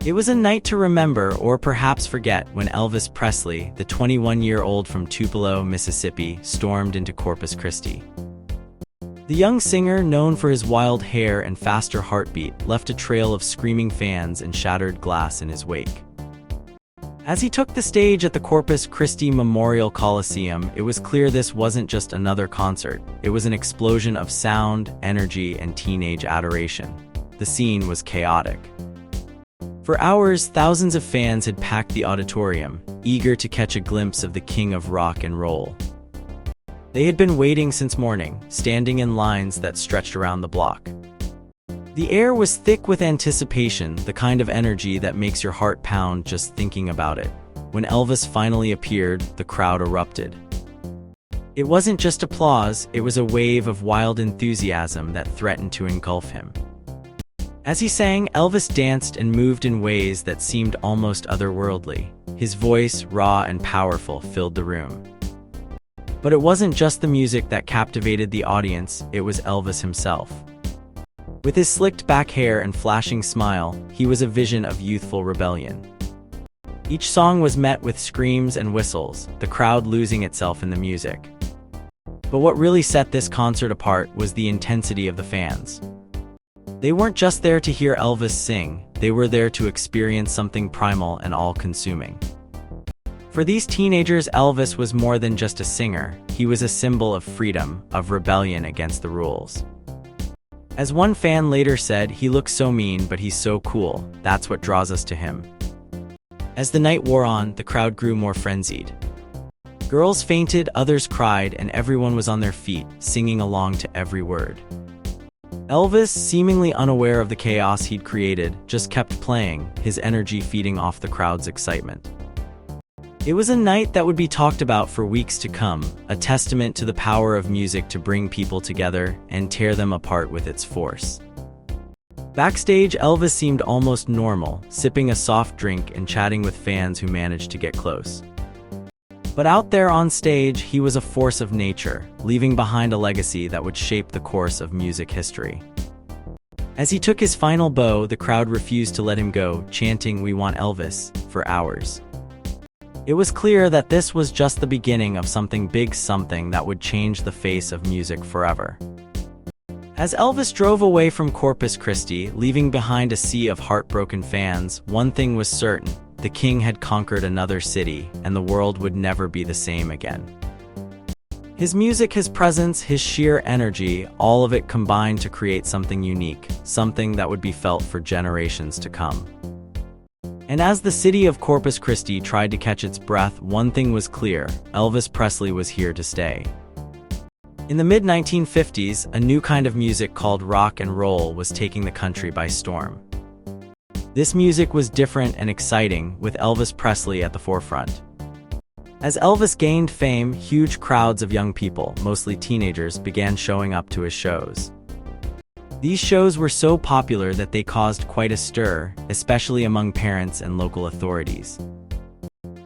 It was a night to remember or perhaps forget when Elvis Presley, the 21-year-old from Tupelo, Mississippi, stormed into Corpus Christi. The young singer, known for his wild hair and faster heartbeat, left a trail of screaming fans and shattered glass in his wake. As he took the stage at the Corpus Christi Memorial Coliseum, it was clear this wasn't just another concert. It was an explosion of sound, energy, and teenage adoration. The scene was chaotic. For hours, thousands of fans had packed the auditorium, eager to catch a glimpse of the king of rock and roll. They had been waiting since morning, standing in lines that stretched around the block. The air was thick with anticipation, the kind of energy that makes your heart pound just thinking about it. When Elvis finally appeared, the crowd erupted. It wasn't just applause, it was a wave of wild enthusiasm that threatened to engulf him. As he sang, Elvis danced and moved in ways that seemed almost otherworldly. His voice, raw and powerful, filled the room. But it wasn't just the music that captivated the audience, it was Elvis himself. With his slicked back hair and flashing smile, he was a vision of youthful rebellion. Each song was met with screams and whistles, the crowd losing itself in the music. But what really set this concert apart was the intensity of the fans. They weren't just there to hear Elvis sing, they were there to experience something primal and all-consuming. For these teenagers, Elvis was more than just a singer, he was a symbol of freedom, of rebellion against the rules. As one fan later said, "He looks so mean, but he's so cool, that's what draws us to him." As the night wore on, the crowd grew more frenzied. Girls fainted, others cried, and everyone was on their feet, singing along to every word. Elvis, seemingly unaware of the chaos he'd created, just kept playing, his energy feeding off the crowd's excitement. It was a night that would be talked about for weeks to come, a testament to the power of music to bring people together and tear them apart with its force. Backstage, Elvis seemed almost normal, sipping a soft drink and chatting with fans who managed to get close. But out there on stage, he was a force of nature, leaving behind a legacy that would shape the course of music history. As he took his final bow, the crowd refused to let him go, chanting, "We want Elvis," for hours. It was clear that this was just the beginning of something big, something that would change the face of music forever. As Elvis drove away from Corpus Christi, leaving behind a sea of heartbroken fans, one thing was certain: the king had conquered another city, and the world would never be the same again. His music, his presence, his sheer energy, all of it combined to create something unique, something that would be felt for generations to come. And as the city of Corpus Christi tried to catch its breath, one thing was clear: Elvis Presley was here to stay. In the mid-1950s, a new kind of music called rock and roll was taking the country by storm. This music was different and exciting, with Elvis Presley at the forefront. As Elvis gained fame, huge crowds of young people, mostly teenagers, began showing up to his shows. These shows were so popular that they caused quite a stir, especially among parents and local authorities.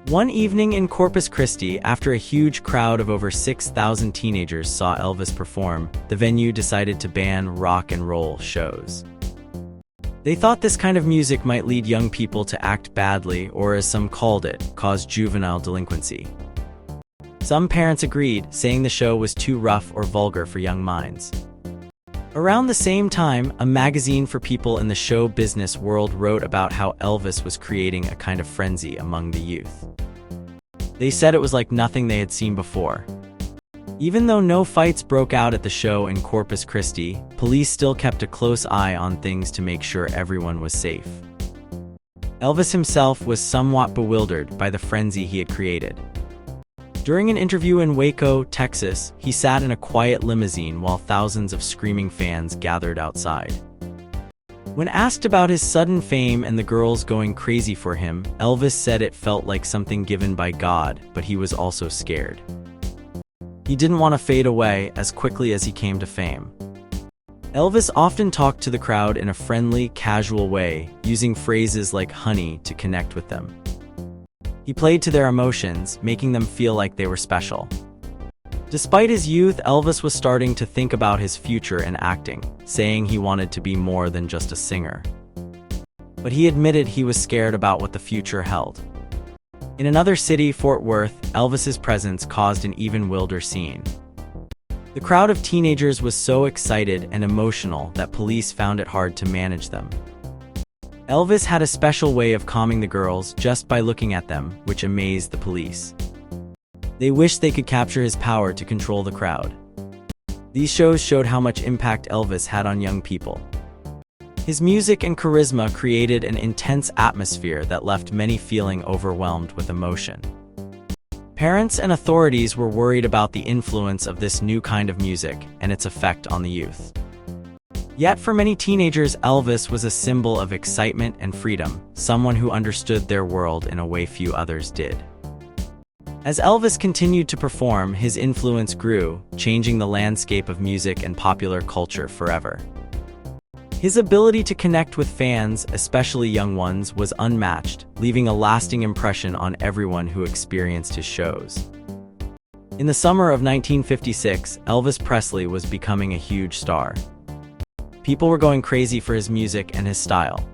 One evening in Corpus Christi, after a huge crowd of over 6,000 teenagers saw Elvis perform, the venue decided to ban rock and roll shows. They thought this kind of music might lead young people to act badly, or as some called it, cause juvenile delinquency. Some parents agreed, saying the show was too rough or vulgar for young minds. Around the same time, a magazine for people in the show business world wrote about how Elvis was creating a kind of frenzy among the youth. They said it was like nothing they had seen before. Even though no fights broke out at the show in Corpus Christi, police still kept a close eye on things to make sure everyone was safe. Elvis himself was somewhat bewildered by the frenzy he had created. During an interview in Waco, Texas, he sat in a quiet limousine while thousands of screaming fans gathered outside. When asked about his sudden fame and the girls going crazy for him, Elvis said it felt like something given by God, but he was also scared. He didn't want to fade away as quickly as he came to fame. Elvis often talked to the crowd in a friendly, casual way, using phrases like "honey" to connect with them. He played to their emotions, making them feel like they were special. Despite his youth, Elvis was starting to think about his future in acting, saying he wanted to be more than just a singer. but he admitted he was scared about what the future held. In another city, Fort Worth, Elvis's presence caused an even wilder scene. The crowd of teenagers was so excited and emotional that police found it hard to manage them. Elvis had a special way of calming the girls just by looking at them, which amazed the police. They wished they could capture his power to control the crowd. These shows showed how much impact Elvis had on young people. His music and charisma created an intense atmosphere that left many feeling overwhelmed with emotion. Parents and authorities were worried about the influence of this new kind of music and its effect on the youth. Yet for many teenagers, Elvis was a symbol of excitement and freedom, someone who understood their world in a way few others did. As Elvis continued to perform, his influence grew, changing the landscape of music and popular culture forever. His ability to connect with fans, especially young ones, was unmatched, leaving a lasting impression on everyone who experienced his shows. In the summer of 1956, Elvis Presley was becoming a huge star. People were going crazy for his music and his style.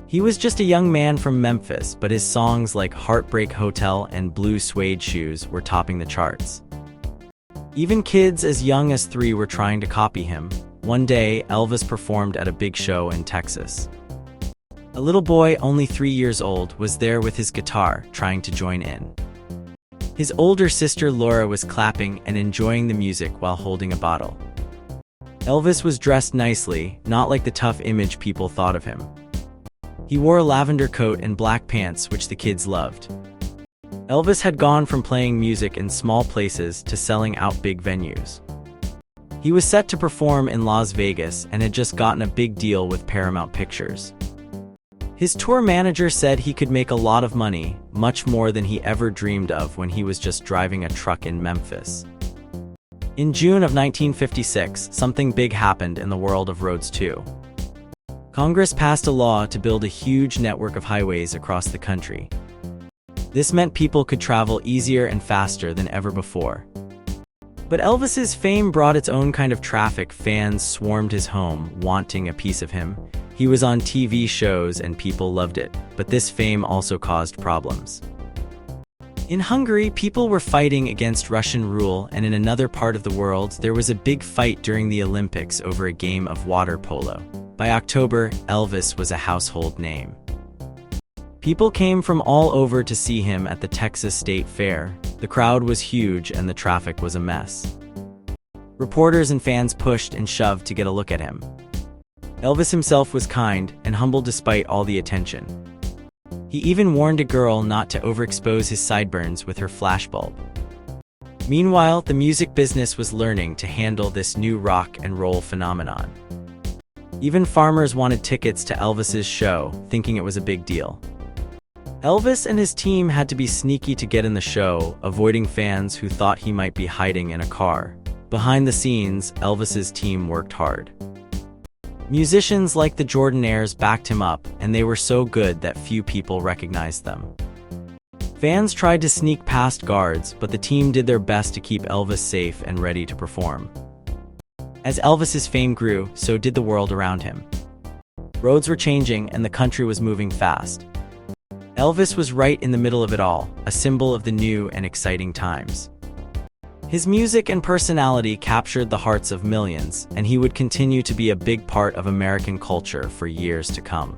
He was just a young man from Memphis, but his songs like Heartbreak Hotel and Blue Suede Shoes were topping the charts. Even kids as young as 3 were trying to copy him. One day, Elvis performed at a big show in Texas. A little boy, only 3 years old, was there with his guitar, trying to join in. His older sister Laura was clapping and enjoying the music while holding a bottle. Elvis was dressed nicely, not like the tough image people thought of him. He wore a lavender coat and black pants, which the kids loved. Elvis had gone from playing music in small places to selling out big venues. He was set to perform in Las Vegas and had just gotten a big deal with Paramount Pictures. His tour manager said he could make a lot of money, much more than he ever dreamed of when he was just driving a truck in Memphis. In June of 1956, something big happened in the world of roads too. Congress passed a law to build a huge network of highways across the country. This meant people could travel easier and faster than ever before. But Elvis's fame brought its own kind of traffic. Fans swarmed his home, wanting a piece of him. He was on TV shows and people loved it, but this fame also caused problems. In Hungary, people were fighting against Russian rule, and in another part of the world, there was a big fight during the Olympics over a game of water polo. By October, Elvis was a household name. People came from all over to see him at the Texas State Fair. The crowd was huge and the traffic was a mess. Reporters and fans pushed and shoved to get a look at him. Elvis himself was kind and humble despite all the attention. He even warned a girl not to overexpose his sideburns with her flashbulb. Meanwhile, the music business was learning to handle this new rock and roll phenomenon. Even farmers wanted tickets to Elvis's show, thinking it was a big deal. Elvis and his team had to be sneaky to get in the show, avoiding fans who thought he might be hiding in a car. Behind the scenes, Elvis's team worked hard. Musicians like the Jordanaires backed him up, and they were so good that few people recognized them. Fans tried to sneak past guards, but the team did their best to keep Elvis safe and ready to perform. As Elvis's fame grew, so did the world around him. Roads were changing and the country was moving fast. Elvis was right in the middle of it all, a symbol of the new and exciting times. His music and personality captured the hearts of millions, and he would continue to be a big part of American culture for years to come.